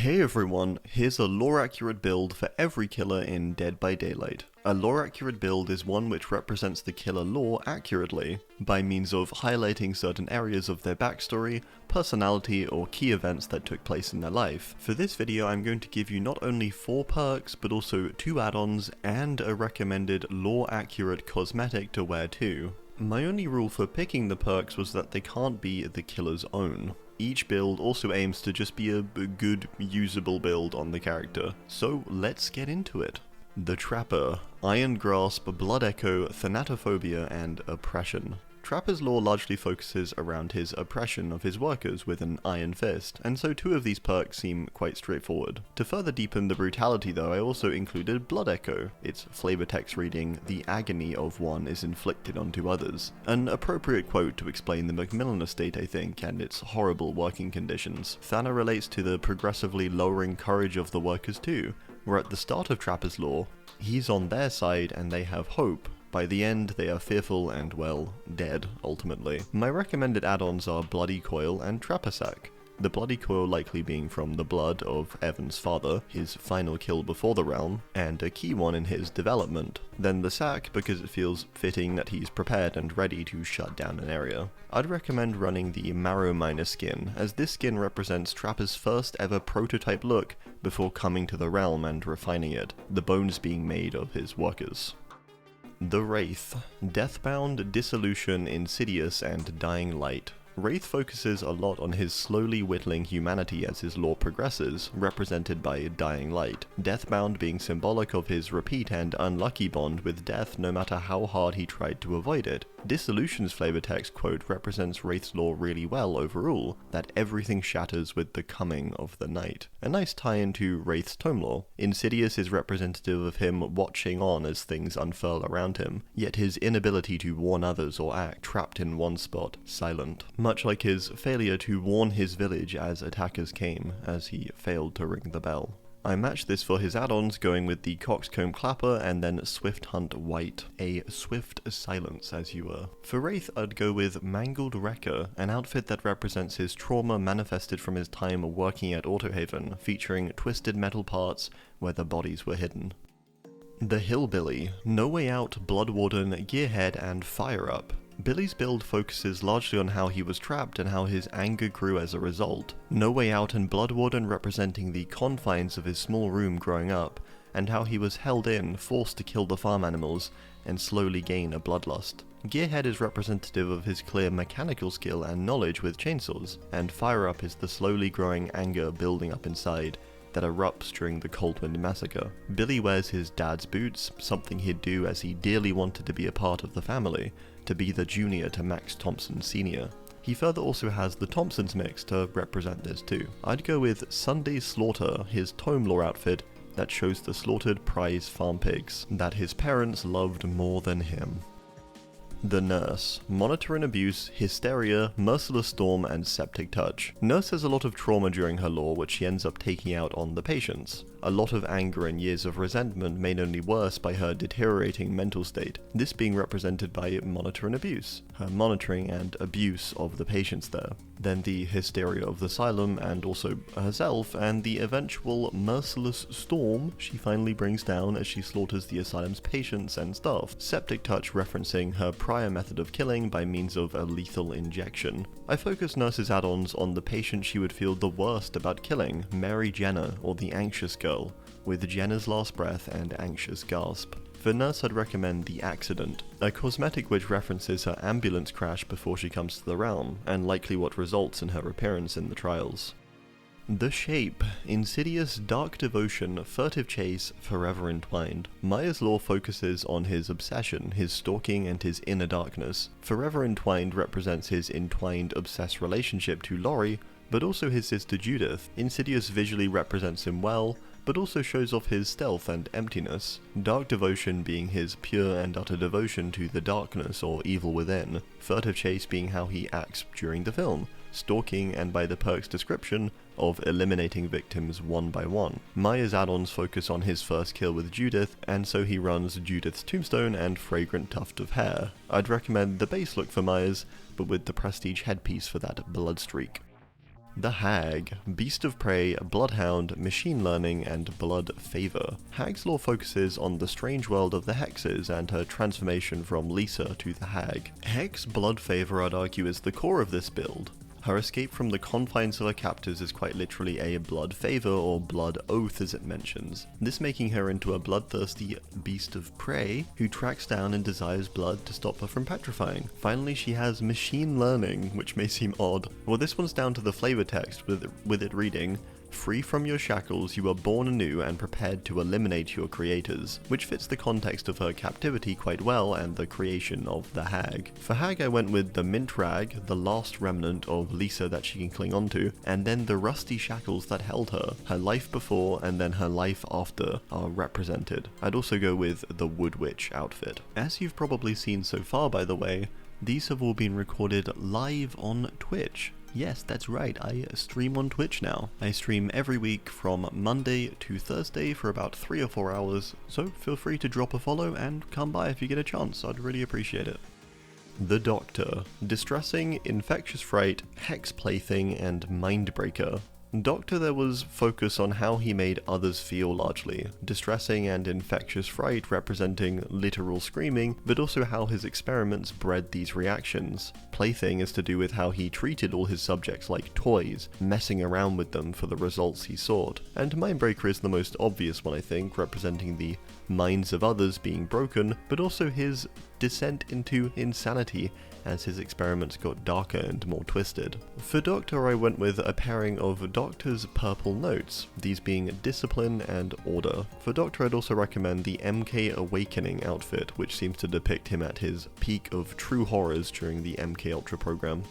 Hey everyone, here's a lore-accurate build for every killer in Dead by Daylight. A lore-accurate build is one which represents the killer lore accurately, by means of highlighting certain areas of their backstory, personality, or key events that took place in their life. For this video I'm going to give you not only 4 perks, but also 2 add-ons and a recommended lore-accurate cosmetic to wear too. My only rule for picking the perks was that they can't be the killer's own. Each build also aims to just be a good, usable build on the character, so let's get into it. The Trapper, Iron Grasp, Blood Echo, Thanatophobia, and Oppression. Trapper's lore largely focuses around his oppression of his workers with an iron fist, and so 2 of these perks seem quite straightforward. To further deepen the brutality though, I also included Blood Echo, its flavor text reading, "The agony of one is inflicted onto others." An appropriate quote to explain the Macmillan estate, I think, and its horrible working conditions. Thana relates to the progressively lowering courage of the workers too, where at the start of Trapper's lore, he's on their side and they have hope. By the end, they are fearful and, well, dead, ultimately. My recommended add-ons are Bloody Coil and Trapper Sack. The Bloody Coil likely being from the blood of Evan's father, his final kill before the realm, and a key one in his development. Then the Sack because it feels fitting that he's prepared and ready to shut down an area. I'd recommend running the Marrow Miner skin, as this skin represents Trapper's first ever prototype look before coming to the realm and refining it, the bones being made of his workers. The Wraith, Deathbound, Dissolution, Insidious, and Dying Light. Wraith focuses a lot on his slowly whittling humanity as his lore progresses, represented by Dying Light, Deathbound being symbolic of his repeat and unlucky bond with death no matter how hard he tried to avoid it. Dissolution's flavor text quote represents Wraith's lore really well overall, that everything shatters with the coming of the night. A nice tie-in to Wraith's tome lore. Insidious is representative of him watching on as things unfurl around him, yet his inability to warn others or act trapped in one spot, silent. Much like his failure to warn his village as attackers came, as he failed to ring the bell. I matched this for his add-ons, going with the Coxcomb Clapper and then Swift Hunt White, a swift silence as you were. For Wraith, I'd go with Mangled Wrecker, an outfit that represents his trauma manifested from his time working at Autohaven, featuring twisted metal parts where the bodies were hidden. The Hillbilly, No Way Out, Bloodwarden, Gearhead, and Fire Up. Billy's build focuses largely on how he was trapped and how his anger grew as a result. No Way Out and Bloodwarden representing the confines of his small room growing up, and how he was held in, forced to kill the farm animals, and slowly gain a bloodlust. Gearhead is representative of his clear mechanical skill and knowledge with chainsaws, and Fire Up is the slowly growing anger building up inside, that erupts during the Coldwind Massacre. Billy wears his dad's boots, something he'd do as he dearly wanted to be a part of the family, to be the junior to Max Thompson Sr. He further also has the Thompsons mix to represent this too. I'd go with Sunday Slaughter, his tome lore outfit that shows the slaughtered prize farm pigs that his parents loved more than him. The Nurse, Monitor and Abuse, Hysteria, Merciless Storm, and Septic Touch. Nurse has a lot of trauma during her lore which she ends up taking out on the patients. A lot of anger and years of resentment made only worse by her deteriorating mental state, this being represented by Monitor and Abuse, her monitoring and abuse of the patients there. Then the hysteria of the asylum and also herself, and the eventual merciless storm she finally brings down as she slaughters the asylum's patients and staff. Septic Touch referencing her prior method of killing by means of a lethal injection. I focus Nurse's add-ons on the patient she would feel the worst about killing, Mary Jenner, or the Anxious Girl, with Jenner's last breath and anxious gasp. For Nurse, I'd recommend The Accident, a cosmetic which references her ambulance crash before she comes to the realm, and likely what results in her appearance in the trials. The Shape, Insidious, Dark Devotion, Furtive Chase, Forever Entwined. Maya's lore focuses on his obsession, his stalking, and his inner darkness. Forever Entwined represents his entwined, obsessed relationship to Laurie, but also his sister Judith. Insidious visually represents him well, but also shows off his stealth and emptiness, Dark Devotion being his pure and utter devotion to the darkness or evil within, Furtive Chase being how he acts during the film, stalking and by the perk's description, of eliminating victims one by one. Maya's add-ons focus on his first kill with Judith, and so he runs Judith's tombstone and fragrant tuft of hair. I'd recommend the base look for Maya's, but with the prestige headpiece for that blood streak. The Hag, Beast of Prey, Bloodhound, Machine Learning, and Blood Favor. Hag's lore focuses on the strange world of the Hexes and her transformation from Lisa to the Hag. Hex Blood Favor, I'd argue, is the core of this build. Her escape from the confines of her captors is quite literally a blood favor or blood oath as it mentions, this making her into a bloodthirsty beast of prey who tracks down and desires blood to stop her from petrifying. Finally, she has machine learning, which may seem odd. Well, this one's down to the flavor text with it reading, "Free from your shackles, you are born anew and prepared to eliminate your creators," which fits the context of her captivity quite well and the creation of the Hag. For Hag, I went with the mint rag, the last remnant of Lisa that she can cling onto, and then the rusty shackles that held her. Her life before and then her life after are represented. I'd also go with the Wood Witch outfit. As you've probably seen so far, by the way, these have all been recorded live on Twitch. Yes, that's right, I stream on Twitch now. I stream every week from Monday to Thursday for about 3 or 4 hours, so feel free to drop a follow and come by if you get a chance, I'd really appreciate it. The Doctor, Distressing, Infectious Fright, Hex Plaything, and Mindbreaker. Doctor, there was focus on how he made others feel largely, distressing and infectious fright representing literal screaming, but also how his experiments bred these reactions. Plaything is to do with how he treated all his subjects like toys, messing around with them for the results he sought. And Mindbreaker is the most obvious one, I think, representing the minds of others being broken, but also his descent into insanity as his experiments got darker and more twisted. For Doctor, I went with a pairing of Doctor's purple notes, these being discipline and order. For Doctor, I'd also recommend the MK Awakening outfit, which seems to depict him at his peak of true horrors during the MK Ultra program.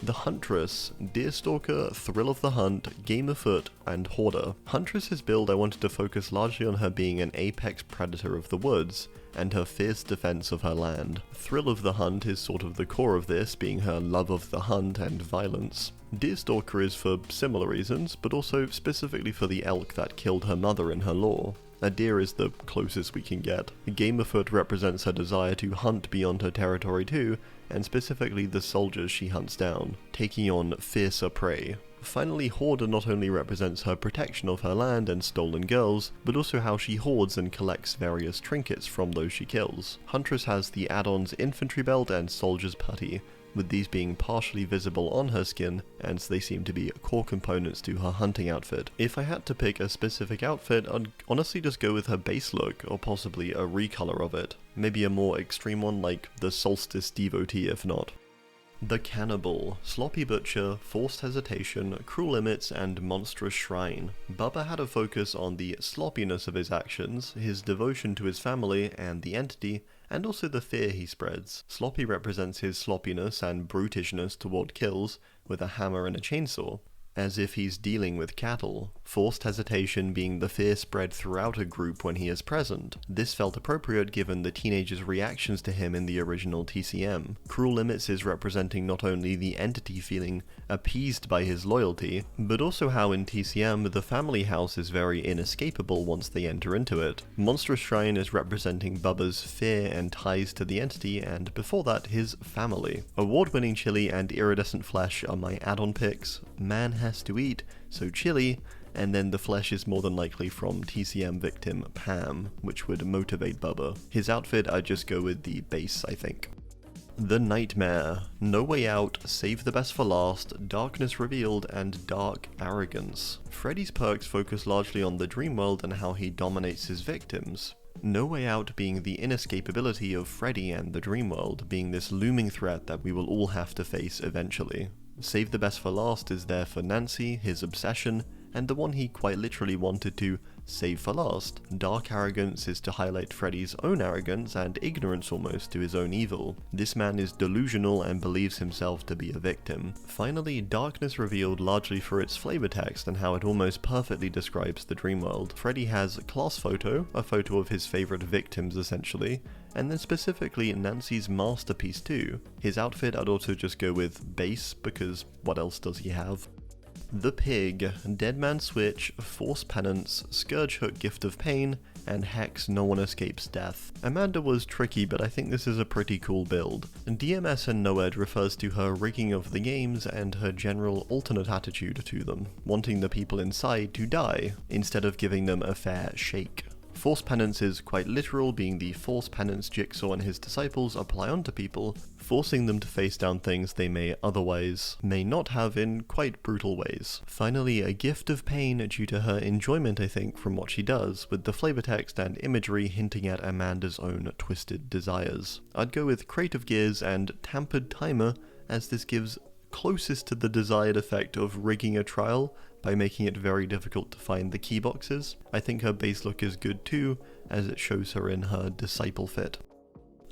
The Huntress, Deerstalker, Thrill of the Hunt, Game Afoot, and Hoarder. Huntress's build, I wanted to focus largely on her being an apex predator of the woods, and her fierce defense of her land. Thrill of the Hunt is sort of the core of this, being her love of the hunt and violence. Deerstalker is for similar reasons, but also specifically for the elk that killed her mother in her lore. A deer is the closest we can get. Game Afoot represents her desire to hunt beyond her territory too, and specifically the soldiers she hunts down, taking on fiercer prey. Finally, Hoarder not only represents her protection of her land and stolen girls, but also how she hoards and collects various trinkets from those she kills. Huntress has the add-ons Infantry Belt and Soldier's Putty, with these being partially visible on her skin, and they seem to be core components to her hunting outfit. If I had to pick a specific outfit, I'd honestly just go with her base look, or possibly a recolor of it. Maybe a more extreme one like the Solstice Devotee if not. The Cannibal, Sloppy Butcher, Forced Hesitation, Cruel Limits, and Monstrous Shrine. Bubba had a focus on the sloppiness of his actions, his devotion to his family and the entity, and also the fear he spreads. Sloppy represents his sloppiness and brutishness toward kills with a hammer and a chainsaw, as if he's dealing with cattle. Forced Hesitation being the fear spread throughout a group when he is present. This felt appropriate given the teenagers' reactions to him in the original TCM. Cruel Limits is representing not only the entity feeling appeased by his loyalty, but also how in TCM the family house is very inescapable once they enter into it. Monstrous Shrine is representing Bubba's fear and ties to the entity, and before that, his family. Award-winning Chili and Iridescent Flesh are my add-on picks. Man has to eat, so Chili, and then the flesh is more than likely from TCM victim Pam, which would motivate Bubba. His outfit, I'd just go with the base, I think. The Nightmare, No Way Out, Save the Best for Last, Darkness Revealed, and Dark Arrogance. Freddy's perks focus largely on the dream world and how he dominates his victims. No Way Out being the inescapability of Freddy and the dream world, being this looming threat that we will all have to face eventually. Save the Best for Last is there for Nancy, his obsession, and the one he quite literally wanted to save for last. Dark Arrogance is to highlight Freddy's own arrogance and ignorance almost to his own evil. This man is delusional and believes himself to be a victim. Finally, Darkness Revealed largely for its flavor text and how it almost perfectly describes the dream world. Freddy has class photo, a photo of his favorite victims essentially, and then specifically Nancy's masterpiece too. His outfit I'd also just go with base because what else does he have? The Pig, Dead Man Switch, Force Penance, Scourge Hook Gift of Pain, and Hex No One Escapes Death. Amanda was tricky, but I think this is a pretty cool build. DMS and Noed refers to her rigging of the games and her general alternate attitude to them, wanting the people inside to die, instead of giving them a fair shake. Force Penance is quite literal, being the force penance Jigsaw and his disciples apply onto people, forcing them to face down things they may not have in quite brutal ways. Finally, a Gift of Pain due to her enjoyment, I think, from what she does, with the flavor text and imagery hinting at Amanda's own twisted desires. I'd go with Crate of Gears and Tampered Timer, as this gives closest to the desired effect of rigging a trial by making it very difficult to find the key boxes. I think her base look is good too, as it shows her in her disciple fit.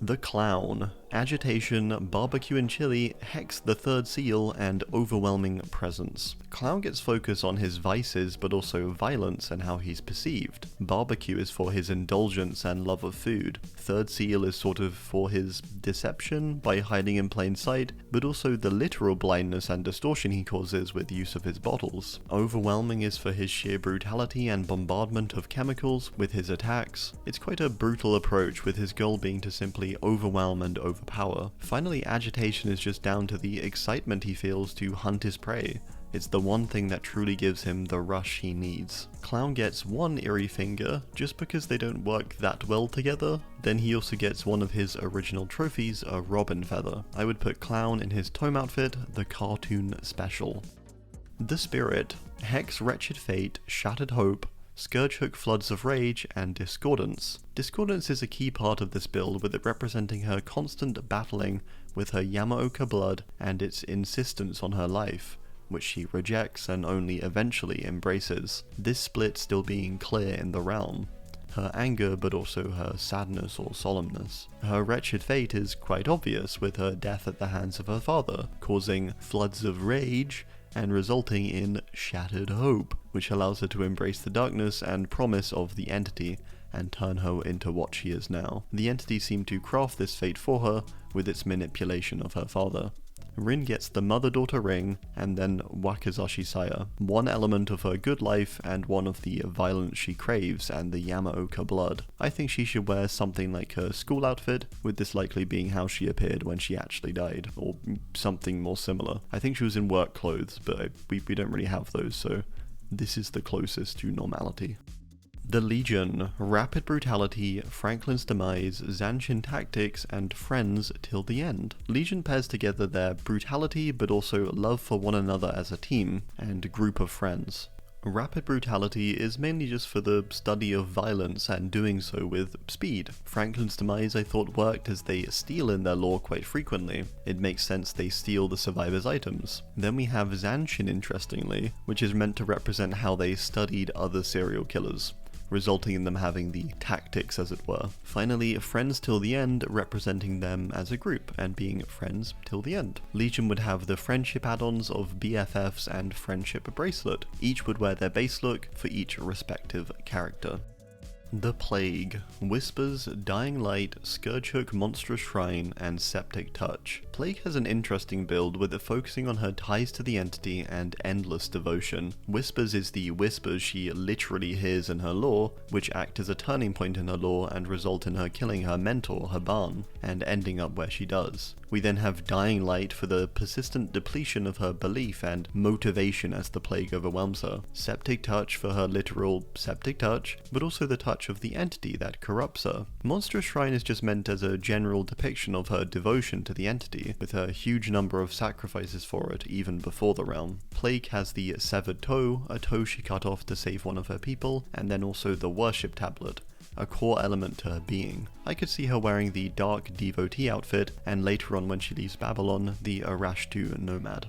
The Clown, Agitation, Barbecue and Chili, Hex the Third Seal, and Overwhelming Presence. Clown gets focus on his vices, but also violence and how he's perceived. Barbecue is for his indulgence and love of food. Third Seal is sort of for his deception by hiding in plain sight, but also the literal blindness and distortion he causes with use of his bottles. Overwhelming is for his sheer brutality and bombardment of chemicals with his attacks. It's quite a brutal approach, with his goal being to simply overwhelm and overpower. Finally, Agitation is just down to the excitement he feels to hunt his prey. It's the one thing that truly gives him the rush he needs. Clown gets one eerie finger, just because they don't work that well together. Then he also gets one of his original trophies, a robin feather. I would put Clown in his Tome outfit, the cartoon special. The Spirit, Hex Wretched Fate, Shattered Hope, Scourge Hook Floods of Rage, and Discordance. Discordance is a key part of this build, with it representing her constant battling with her Yamaoka blood and its insistence on her life, which she rejects and only eventually embraces, this split still being clear in the realm. Her anger, but also her sadness or solemnness. Her wretched fate is quite obvious, with her death at the hands of her father, causing floods of rage and resulting in shattered hope, which allows her to embrace the darkness and promise of the entity and turn her into what she is now. The entity seemed to craft this fate for her with its manipulation of her father. Rin gets the mother-daughter ring, and then Wakizashi Saya, one element of her good life and one of the violence she craves and the Yamaoka blood. I think she should wear something like her school outfit, with this likely being how she appeared when she actually died, or something more similar. I think she was in work clothes, but we don't really have those, so this is the closest to normality. The Legion, Rapid Brutality, Franklin's Demise, Zanshin Tactics, and Friends Till the End. Legion pairs together their brutality but also love for one another as a team, and group of friends. Rapid Brutality is mainly just for the study of violence and doing so with speed. Franklin's Demise I thought worked, as they steal in their lore quite frequently. It makes sense they steal the survivors' items. Then we have Zanshin, interestingly, which is meant to represent how they studied other serial killers, resulting in them having the tactics, as it were. Finally, Friends Till the End, representing them as a group and being friends till the end. Legion would have the friendship add-ons of BFFs and friendship bracelet. Each would wear their base look for each respective character. The Plague, Whispers, Dying Light, Scourge Hook Monstrous Shrine, and Septic Touch. Plague has an interesting build, with it focusing on her ties to the entity and endless devotion. Whispers is the whispers she literally hears in her lore, which act as a turning point in her lore and result in her killing her mentor, Haban, and ending up where she does. We then have Dying Light for the persistent depletion of her belief and motivation as the plague overwhelms her. Septic Touch for her literal septic touch, but also the touch of the entity that corrupts her. Monstrous Shrine is just meant as a general depiction of her devotion to the entity, with her huge number of sacrifices for it even before the realm. Plague has the severed toe, a toe she cut off to save one of her people, and then also the worship tablet, a core element to her being. I could see her wearing the dark devotee outfit, and later on when she leaves Babylon, the Arashtu nomad.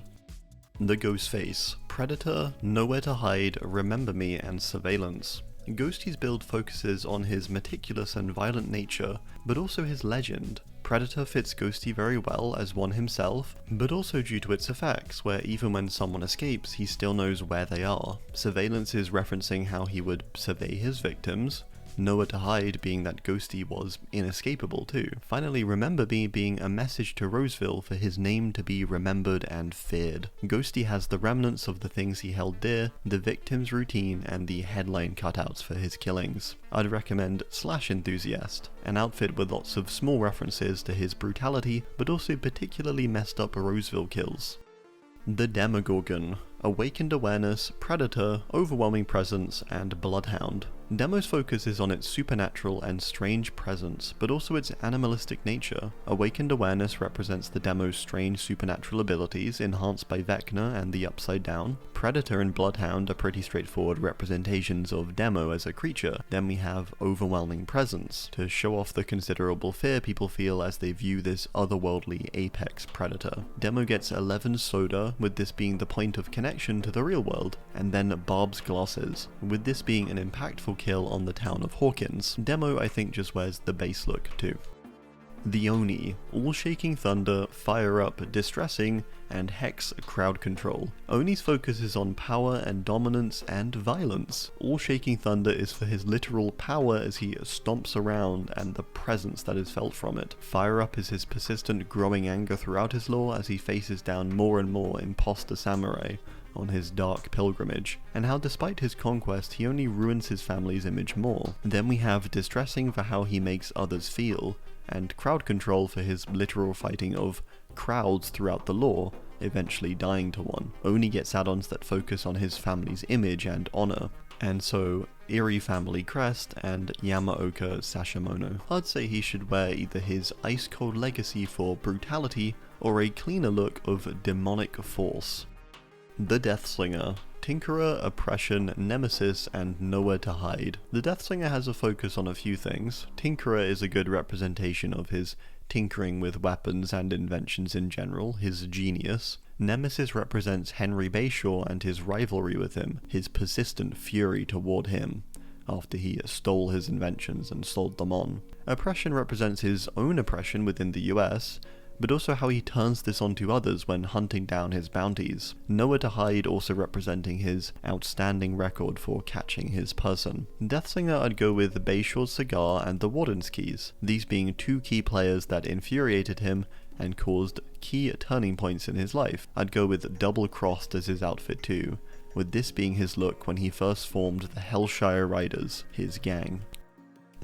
The Ghostface, Predator, Nowhere to Hide, Remember Me, and Surveillance. Ghosty's build focuses on his meticulous and violent nature, but also his legend. Predator fits Ghosty very well as one himself, but also due to its effects, where even when someone escapes, he still knows where they are. Surveillance is referencing how he would survey his victims, nowhere to hide being that Ghosty was inescapable too. Finally, Remember Me being a message to Roseville for his name to be remembered and feared. Ghosty has the remnants of the things he held dear, the victim's routine, and the headline cutouts for his killings. I'd recommend Slash Enthusiast, an outfit with lots of small references to his brutality, but also particularly messed up Roseville kills. The Demogorgon. Awakened awareness, predator, overwhelming presence, and bloodhound. Demo's focus is on its supernatural and strange presence, but also its animalistic nature. Awakened awareness represents the Demo's strange supernatural abilities, enhanced by Vecna and the Upside Down. Predator and Bloodhound are pretty straightforward representations of Demo as a creature. Then we have overwhelming presence, to show off the considerable fear people feel as they view this otherworldly apex predator. Demo gets 11 soda, with this being the point of connection to the real world, and then Barb's glasses, with this being an impactful kill on the town of Hawkins. Demo I think just wears the base look too. The Oni, all shaking thunder, fire up, distressing, and hex crowd control. Oni's focus is on power and dominance and violence. All shaking thunder is for his literal power as he stomps around and the presence that is felt from it. Fire up is his persistent growing anger throughout his lore as he faces down more and more imposter samurai on his dark pilgrimage, and how despite his conquest he only ruins his family's image more. Then we have distressing for how he makes others feel, and crowd control for his literal fighting of crowds throughout the lore, eventually dying to one. Oni gets add-ons that focus on his family's image and honor, and so Eerie Family Crest and Yamaoka Sashamono. I'd say he should wear either his ice cold legacy for brutality or a cleaner look of demonic force. The Deathslinger. Tinkerer, Oppression, Nemesis, and Nowhere to Hide. The Deathslinger has a focus on a few things. Tinkerer is a good representation of his tinkering with weapons and inventions in general, his genius. Nemesis represents Henry Bayshaw and his rivalry with him, his persistent fury toward him, after he stole his inventions and sold them on. Oppression represents his own oppression within the US, but also how he turns this onto others when hunting down his bounties. Nowhere to Hide also representing his outstanding record for catching his person. Deathslinger I'd go with Bayshaw's cigar and the Warden's keys, these being two key players that infuriated him and caused key turning points in his life. I'd go with Double Crossed as his outfit too, with this being his look when he first formed the Hellshire Riders, his gang.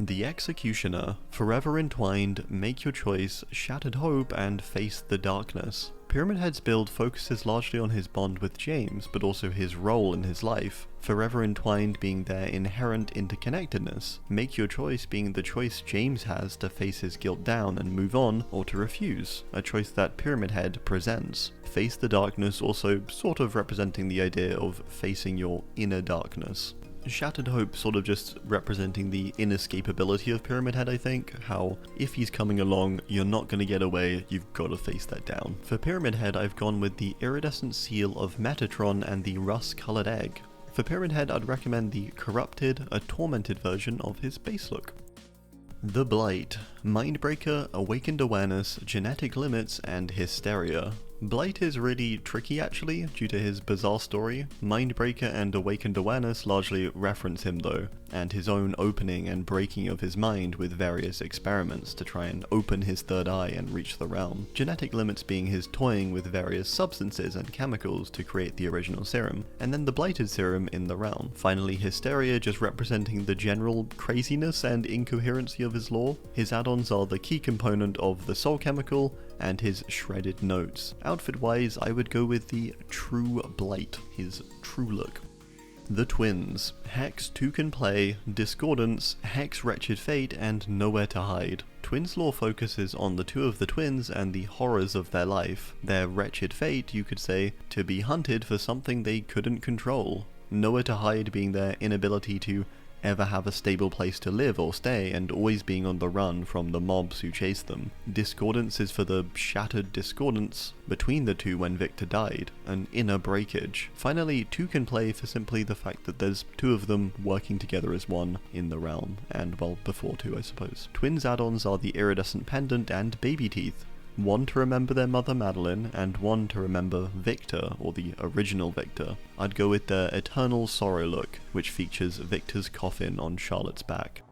The Executioner. Forever entwined, make your choice, shattered hope, and face the darkness. Pyramid Head's build focuses largely on his bond with James, but also his role in his life. Forever entwined being their inherent interconnectedness. Make your choice being the choice James has to face his guilt down and move on, or to refuse, a choice that Pyramid Head presents. Face the darkness also sort of representing the idea of facing your inner darkness. Shattered Hope sort of just representing the inescapability of Pyramid Head, I think. How, if he's coming along, you're not going to get away, you've got to face that down. For Pyramid Head, I've gone with the Iridescent Seal of Metatron and the Rust-Colored Egg. For Pyramid Head, I'd recommend the Corrupted, a tormented version of his base look. The Blight. Mindbreaker, Awakened Awareness, Genetic Limits, and Hysteria. Blight is really tricky actually, due to his bizarre story. Mindbreaker and Awakened Awareness largely reference him though, and his own opening and breaking of his mind with various experiments to try and open his third eye and reach the realm. Genetic Limits being his toying with various substances and chemicals to create the original serum, and then the blighted serum in the realm. Finally, Hysteria just representing the general craziness and incoherency of his lore. His add-ons are the key component of the soul chemical, and his shredded notes. Outfit-wise, I would go with the True Blight, his true look. The Twins. Hex, Two Can Play, Discordance, Hex, Wretched Fate, and Nowhere to Hide. Twins lore focuses on the two of the twins and the horrors of their life. Their wretched fate, you could say, to be hunted for something they couldn't control. Nowhere to Hide being their inability to ever have a stable place to live or stay, and always being on the run from the mobs who chase them. Discordance is for the shattered discordance between the two when Victor died, an inner breakage. Finally, Two Can Play for simply the fact that there's two of them working together as one in the realm, and well, before two I suppose. Twins add-ons are the Iridescent Pendant and Baby Teeth. One to remember their mother Madeline, and one to remember Victor, or the original Victor. I'd go with the Eternal Sorrow look, which features Victor's coffin on Charlotte's back.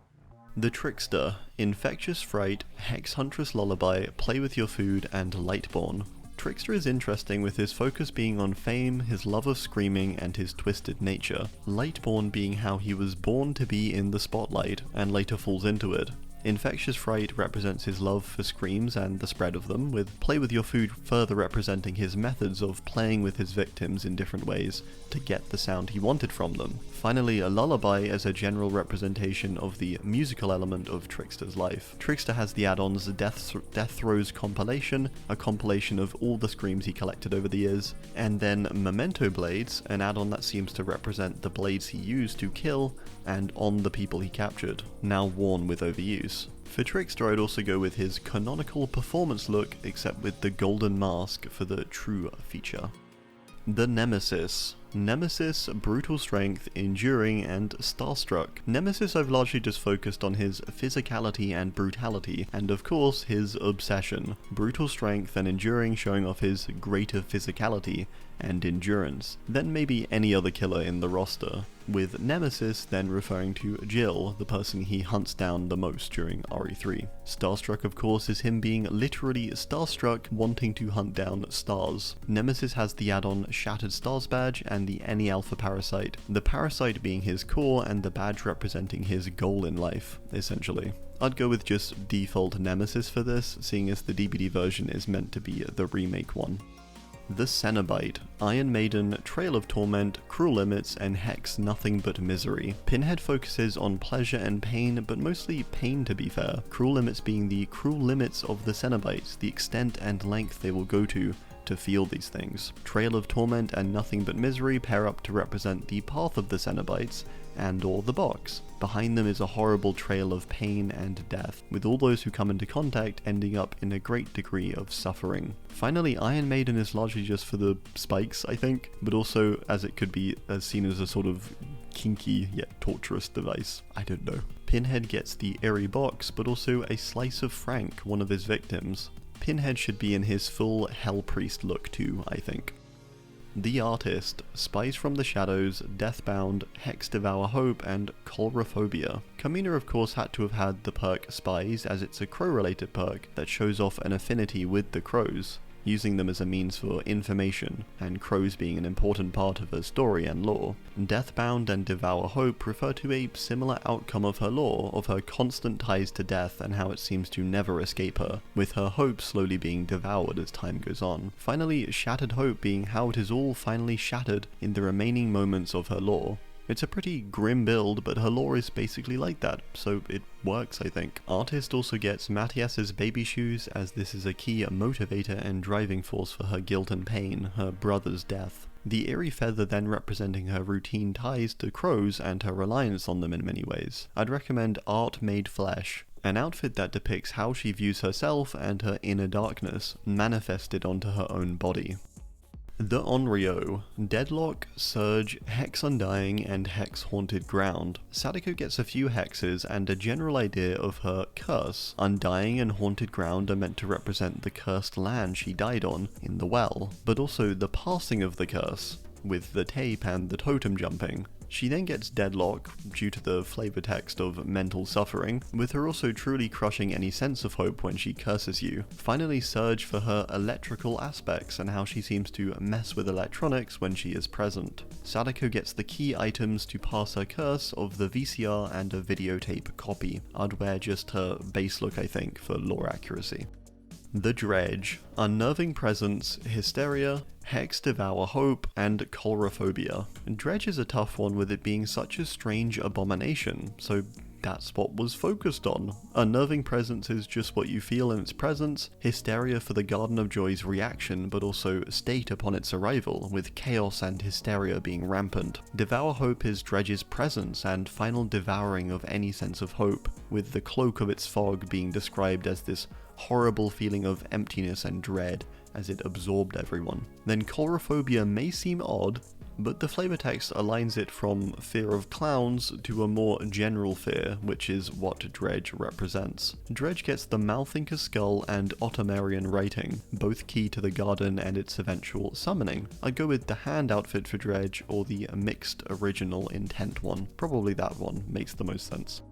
The Trickster, Infectious Fright, Hex Huntress Lullaby, Play with Your Food, and Lightborn. Trickster is interesting with his focus being on fame, his love of screaming, and his twisted nature. Lightborn being how he was born to be in the spotlight, and later falls into it. Infectious Fright represents his love for screams and the spread of them, with Play with Your Food further representing his methods of playing with his victims in different ways to get the sound he wanted from them. Finally, a Lullaby as a general representation of the musical element of Trickster's life. Trickster has the add-ons Death Throes Compilation, a compilation of all the screams he collected over the years, and then Memento Blades, an add-on that seems to represent the blades he used to kill and on the people he captured, now worn with overuse. For Trickster, I'd also go with his canonical performance look, except with the golden mask for the true feature. The Nemesis. Nemesis, brutal strength, enduring, and starstruck. Nemesis I've largely just focused on his physicality and brutality, and of course his obsession. Brutal strength and enduring showing off his greater physicality and endurance than maybe any other killer in the roster, with Nemesis then referring to Jill, the person he hunts down the most during RE3. Starstruck of course is him being literally starstruck, wanting to hunt down stars. Nemesis has the add-on Shattered Stars badge and the Any Alpha Parasite, the parasite being his core and the badge representing his goal in life, essentially. I'd go with just default Nemesis for this, seeing as the DBD version is meant to be the remake one. The Cenobite, Iron Maiden, Trail of Torment, Cruel Limits, and Hex Nothing But Misery. Pinhead focuses on pleasure and pain, but mostly pain to be fair. Cruel Limits being the cruel limits of the Cenobites, the extent and length they will go to feel these things. Trail of Torment and Nothing But Misery pair up to represent the path of the Cenobites, and or the box. Behind them is a horrible trail of pain and death, with all those who come into contact ending up in a great degree of suffering. Finally, Iron Maiden is largely just for the spikes, I think, but also as it could be seen as a sort of kinky yet torturous device. I don't know. Pinhead gets the airy box, but also a slice of Frank, one of his victims. Pinhead should be in his full Hell Priest look too, I think. The Artist, Spies from the Shadows, Deathbound, Hex Devour Hope, and Coulrophobia. Kamina of course had to have had the perk Spies, as it's a crow related perk that shows off an affinity with the crows, using them as a means for information, and crows being an important part of her story and lore. Deathbound and Devour Hope refer to a similar outcome of her lore, of her constant ties to death and how it seems to never escape her, with her hope slowly being devoured as time goes on. Finally, Shattered Hope being how it is all finally shattered in the remaining moments of her lore. It's a pretty grim build, but her lore is basically like that, so it works, I think. Artist also gets Matthias's baby shoes, as this is a key motivator and driving force for her guilt and pain, her brother's death. The eerie feather then representing her routine ties to crows and her reliance on them in many ways. I'd recommend Art Made Flesh, an outfit that depicts how she views herself and her inner darkness, manifested onto her own body. The Onryo, Deadlock, Surge, Hex Undying, and Hex Haunted Ground. Sadako gets a few hexes and a general idea of her curse. Undying and Haunted Ground are meant to represent the cursed land she died on in the well, but also the passing of the curse, with the tape and the totem jumping. She then gets Deadlock, due to the flavor text of mental suffering, with her also truly crushing any sense of hope when she curses you. Finally, Surge for her electrical aspects and how she seems to mess with electronics when she is present. Sadako gets the key items to pass her curse of the VCR and a videotape copy. I'd wear just her base look, I think, for lore accuracy. The Dredge, Unnerving Presence, Hysteria, Hex Devour Hope, and Coulrophobia. Dredge is a tough one with it being such a strange abomination, so that's what was focused on. Unnerving Presence is just what you feel in its presence, Hysteria for the Garden of Joy's reaction but also state upon its arrival, with chaos and hysteria being rampant. Devour Hope is Dredge's presence and final devouring of any sense of hope, with the cloak of its fog being described as this horrible feeling of emptiness and dread as it absorbed everyone. Then Coulrophobia may seem odd, but the flavor text aligns it from fear of clowns to a more general fear, which is what Dredge represents. Dredge gets the Malthinker skull and Ottomarian writing, both key to the garden and its eventual summoning. I'd go with the hand outfit for Dredge or the mixed original intent one. Probably that one makes the most sense.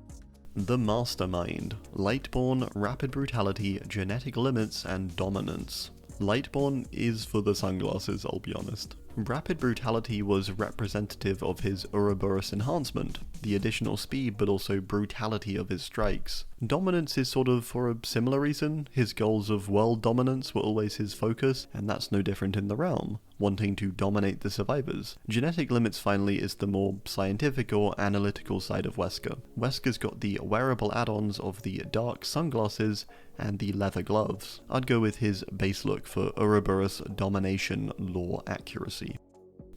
The Mastermind. Lightborn, rapid brutality, genetic limits, and dominance. Lightborn is for the sunglasses, I'll be honest. Rapid brutality was representative of his Ouroboros enhancement, the additional speed but also brutality of his strikes. Dominance is sort of for a similar reason. His goals of world dominance were always his focus, and that's no different in the realm, wanting to dominate the survivors. Genetic limits finally is the more scientific or analytical side of Wesker. Wesker's got the wearable add-ons of the dark sunglasses and the leather gloves. I'd go with his base look for Ouroboros domination lore accuracy.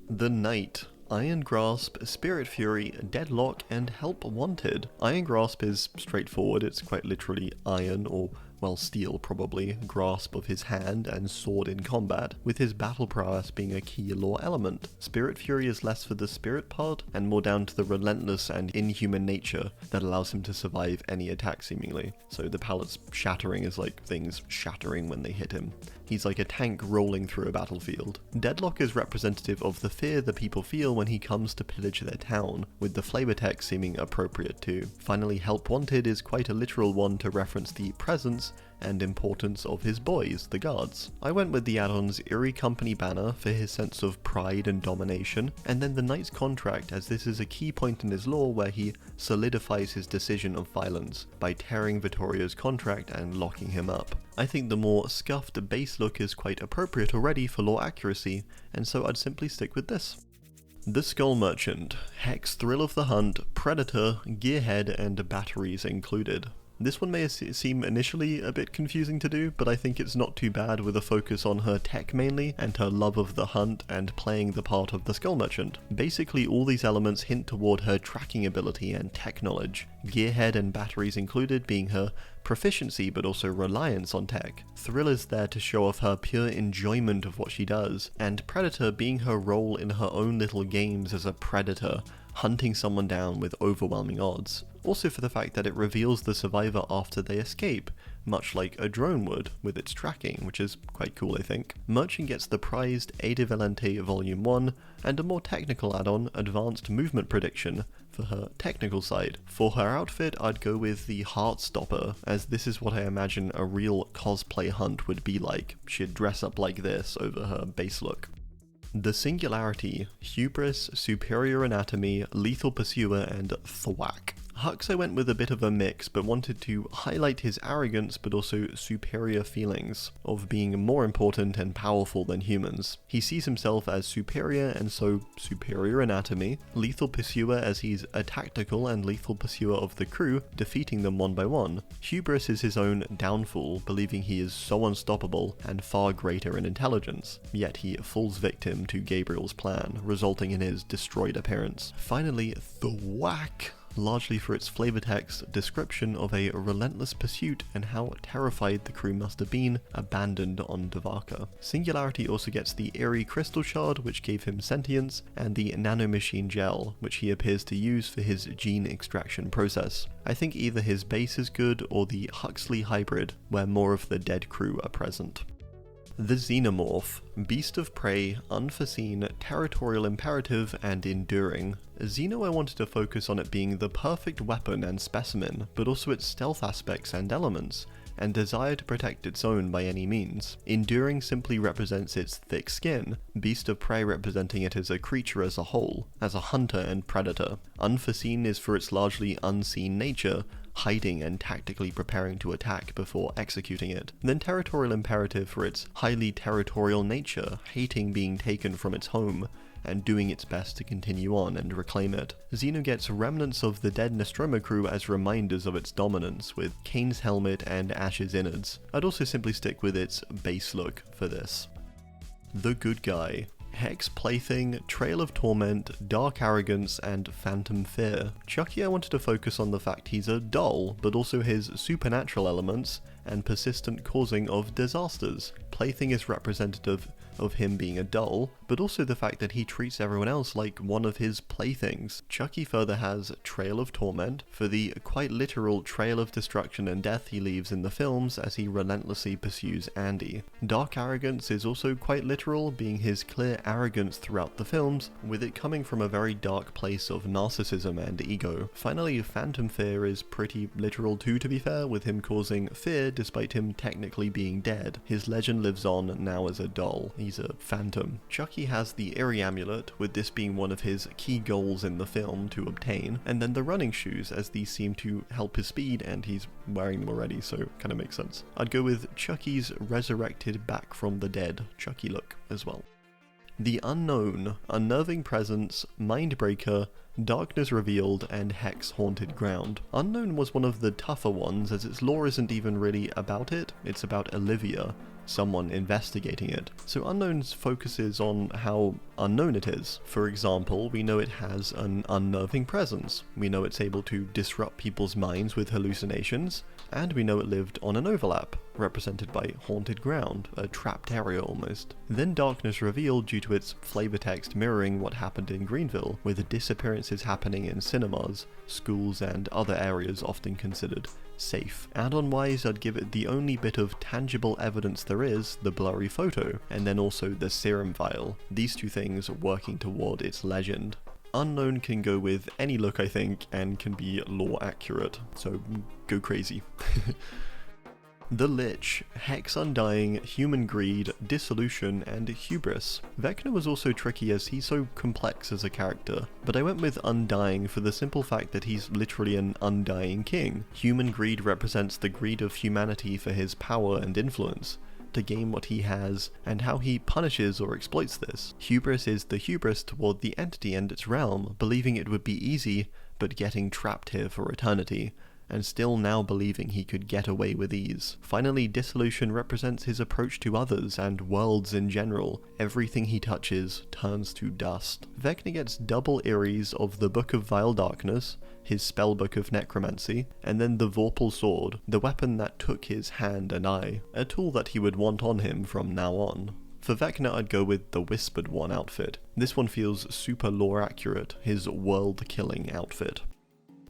The Knight. Iron Grasp, Spirit Fury, Deadlock, and Help Wanted. Iron Grasp is straightforward, it's quite literally iron, or well, steel probably, grasp of his hand and sword in combat, with his battle prowess being a key lore element. Spirit Fury is less for the spirit part, and more down to the relentless and inhuman nature that allows him to survive any attack seemingly. So the palate's shattering is like things shattering when they hit him. He's like a tank rolling through a battlefield. Deadlock is representative of the fear the people feel when he comes to pillage their town, with the flavor text seeming appropriate too. Finally, Help Wanted is quite a literal one to reference the presence and importance of his boys, the guards. I went with the add-ons Eerie Company banner for his sense of pride and domination, and then the Knight's Contract, as this is a key point in his lore where he solidifies his decision of violence by tearing Vittorio's contract and locking him up. I think the more scuffed base look is quite appropriate already for lore accuracy, and so I'd simply stick with this. The Skull Merchant. Hex, Thrill of the Hunt, Predator, Gearhead, and batteries included. This one may seem initially a bit confusing to do, but I think it's not too bad with a focus on her tech mainly, and her love of the hunt and playing the part of the Skull Merchant. Basically all these elements hint toward her tracking ability and tech knowledge, Gearhead and batteries included being her proficiency but also reliance on tech. Thrill is there to show off her pure enjoyment of what she does, and Predator being her role in her own little games as a predator, hunting someone down with overwhelming odds. Also for the fact that it reveals the survivor after they escape, much like a drone would with its tracking, which is quite cool I think. Merchant gets the prized Ada Valente Volume 1, and a more technical add-on, Advanced Movement Prediction, for her technical side. For her outfit, I'd go with the Heartstopper, as this is what I imagine a real cosplay hunt would be like. She'd dress up like this over her base look. The Singularity. Hubris, Superior Anatomy, Lethal Pursuer, and Thwack. Hux I went with a bit of a mix, but wanted to highlight his arrogance but also superior feelings of being more important and powerful than humans. He sees himself as superior, and so superior anatomy. Lethal Pursuer, as he's a tactical and lethal pursuer of the crew, defeating them one by one. Hubris is his own downfall, believing he is so unstoppable and far greater in intelligence, yet he falls victim to Gabriel's plan, resulting in his destroyed appearance. Finally, Thwack, largely for its flavor text description of a relentless pursuit and how terrified the crew must have been abandoned on Devaka. Singularity also gets the eerie crystal shard, which gave him sentience, and the nanomachine gel, which he appears to use for his gene extraction process. I think either his base is good or the Huxley hybrid, where more of the dead crew are present. The Xenomorph. Beast of prey, unforeseen, territorial imperative, and enduring. Xeno I wanted to focus on it being the perfect weapon and specimen, but also its stealth aspects and elements, and desire to protect its own by any means. Enduring simply represents its thick skin, Beast of Prey representing it as a creature as a whole, as a hunter and predator. Unforeseen is for its largely unseen nature, hiding and tactically preparing to attack before executing it. Then territorial imperative for its highly territorial nature, hating being taken from its home, and doing its best to continue on and reclaim it. Xeno gets remnants of the dead Nostromo crew as reminders of its dominance, with Kane's helmet and Ash's innards. I'd also simply stick with its base look for this. The Good Guy. Hex Plaything, Trail of Torment, Dark Arrogance, and Phantom Fear. Chucky I wanted to focus on the fact he's a doll, but also his supernatural elements and persistent causing of disasters. Plaything is representative of him being a doll, but also the fact that he treats everyone else like one of his playthings. Chucky further has Trail of Torment for the quite literal trail of destruction and death he leaves in the films as he relentlessly pursues Andy. Dark Arrogance is also quite literal, being his clear arrogance throughout the films, with it coming from a very dark place of narcissism and ego. Finally, Phantom Fear is pretty literal too, to be fair, with him causing fear despite him technically being dead. His legend lives on now as a doll. He's a phantom. Chucky has the Eerie Amulet, with this being one of his key goals in the film to obtain, and then the running shoes, as these seem to help his speed and he's wearing them already, so kind of makes sense. I'd go with Chucky's resurrected back from the dead Chucky look as well. The Unknown, Unnerving Presence, Mindbreaker, Darkness Revealed, and Hex Haunted Ground. Unknown was one of the tougher ones, as its lore isn't even really about it, it's about Olivia, someone investigating it. So Unknown's focuses on how unknown it is. For example, we know it has an unnerving presence, we know it's able to disrupt people's minds with hallucinations, and we know it lived on an overlap, represented by Haunted Ground, a trapped area almost. Then Darkness Revealed due to its flavor text mirroring what happened in Greenville, with disappearances happening in cinemas, schools, and other areas often considered safe. Add-on-wise, I'd give it the only bit of tangible evidence there is, the blurry photo, and then also the serum vial. These two things working toward its legend. Unknown can go with any look, I think, and can be lore accurate, so go crazy. The Lich, Hex Undying, Human Greed, Dissolution, and Hubris. Vecna was also tricky as he's so complex as a character, but I went with Undying for the simple fact that he's literally an undying king. Human Greed represents the greed of humanity for his power and influence, to gain what he has, and how he punishes or exploits this. Hubris is the hubris toward the entity and its realm, believing it would be easy, but getting trapped here for eternity, and still now believing he could get away with ease. Finally, Dissolution represents his approach to others and worlds in general. Everything he touches turns to dust. Vecna gets double Eries of the Book of Vile Darkness, his spellbook of necromancy, and then the Vorpal Sword, the weapon that took his hand and eye, a tool that he would want on him from now on. For Vecna, I'd go with the Whispered One outfit. This one feels super lore accurate, his world-killing outfit.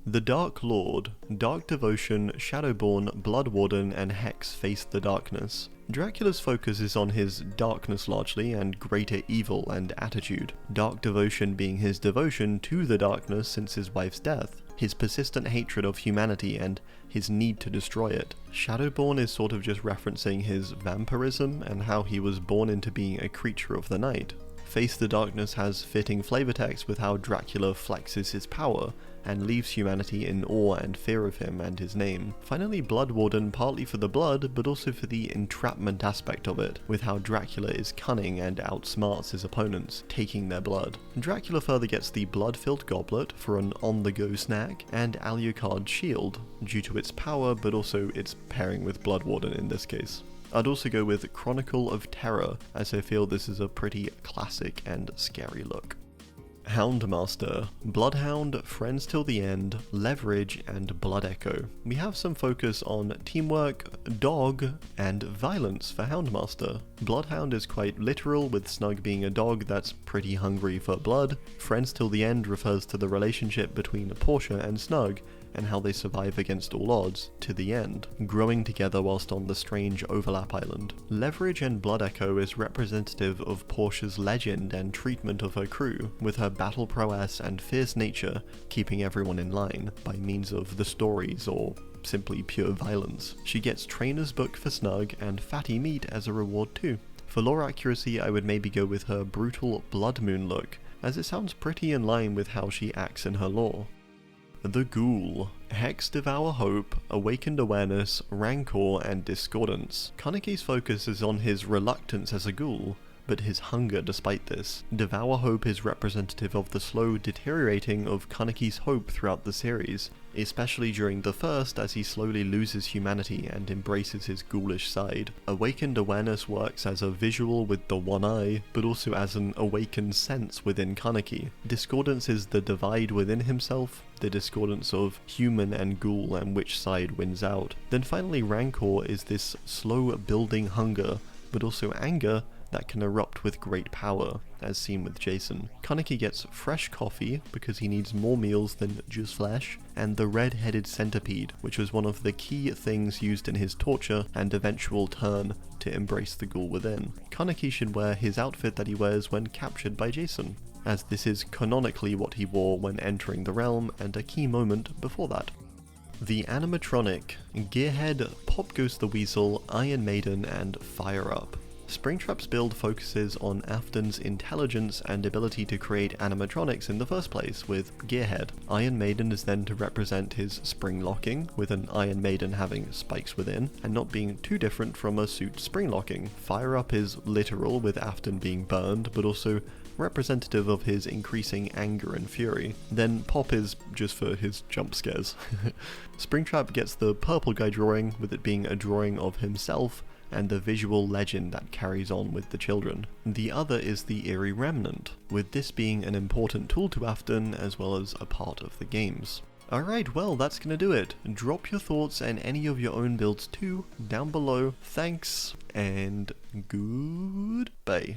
The Dark Lord, Dark Devotion, Shadowborn, Bloodwarden, and Hex face the darkness. Dracula's focus is on his darkness largely, and greater evil and attitude. Dark Devotion being his devotion to the darkness since his wife's death, his persistent hatred of humanity and his need to destroy it. Shadowborn is sort of just referencing his vampirism and how he was born into being a creature of the night. Face the Darkness has fitting flavor text with how Dracula flexes his power and leaves humanity in awe and fear of him and his name. Finally, Bloodwarden, partly for the blood, but also for the entrapment aspect of it, with how Dracula is cunning and outsmarts his opponents, taking their blood. Dracula further gets the blood-filled goblet for an on-the-go snack, and Alucard's shield, due to its power, but also its pairing with Bloodwarden in this case. I'd also go with Chronicle of Terror, as I feel this is a pretty classic and scary look. Houndmaster, Bloodhound, Friends Till the End, Leverage, and Blood Echo. We have some focus on teamwork, dog, and violence for Houndmaster. Bloodhound is quite literal, with Snug being a dog that's pretty hungry for blood. Friends Till the End refers to the relationship between Portia and Snug, and how they survive against all odds, to the end, growing together whilst on the strange overlap island. Leverage and Blood Echo is representative of Portia's legend and treatment of her crew, with her battle prowess and fierce nature keeping everyone in line, by means of the stories or simply pure violence. She gets Trainer's Book for Snug and Fatty Meat as a reward too. For lore accuracy, I would maybe go with her brutal Blood Moon look, as it sounds pretty in line with how she acts in her lore. The Ghoul, Hex Devour Hope, Awakened Awareness, Rancor, and Discordance. Kaneki's focus is on his reluctance as a ghoul, but his hunger despite this. Devour Hope is representative of the slow deteriorating of Kaneki's hope throughout the series, especially during the first as he slowly loses humanity and embraces his ghoulish side. Awakened Awareness works as a visual with the one eye, but also as an awakened sense within Kaneki. Discordance is the divide within himself, the discordance of human and ghoul and which side wins out. Then finally Rancor is this slow building hunger, but also anger, that can erupt with great power, as seen with Jason. Kaneki gets fresh coffee, because he needs more meals than just flesh, and the red-headed centipede, which was one of the key things used in his torture and eventual turn to embrace the ghoul within. Kaneki should wear his outfit that he wears when captured by Jason, as this is canonically what he wore when entering the realm and a key moment before that. The animatronic, Gearhead, Pop Goes the Weasel, Iron Maiden, and Fire Up. Springtrap's build focuses on Afton's intelligence and ability to create animatronics in the first place, with Gearhead. Iron Maiden is then to represent his spring locking, with an Iron Maiden having spikes within, and not being too different from a suit spring locking. Fire Up is literal, with Afton being burned, but also representative of his increasing anger and fury. Then Pop is just for his jump scares. Springtrap gets the purple guy drawing, with it being a drawing of himself, and the visual legend that carries on with the children. The other is the Eerie Remnant, with this being an important tool to Afton as well as a part of the games. Alright, well that's gonna do it. Drop your thoughts and any of your own builds too down below. Thanks, and goodbye.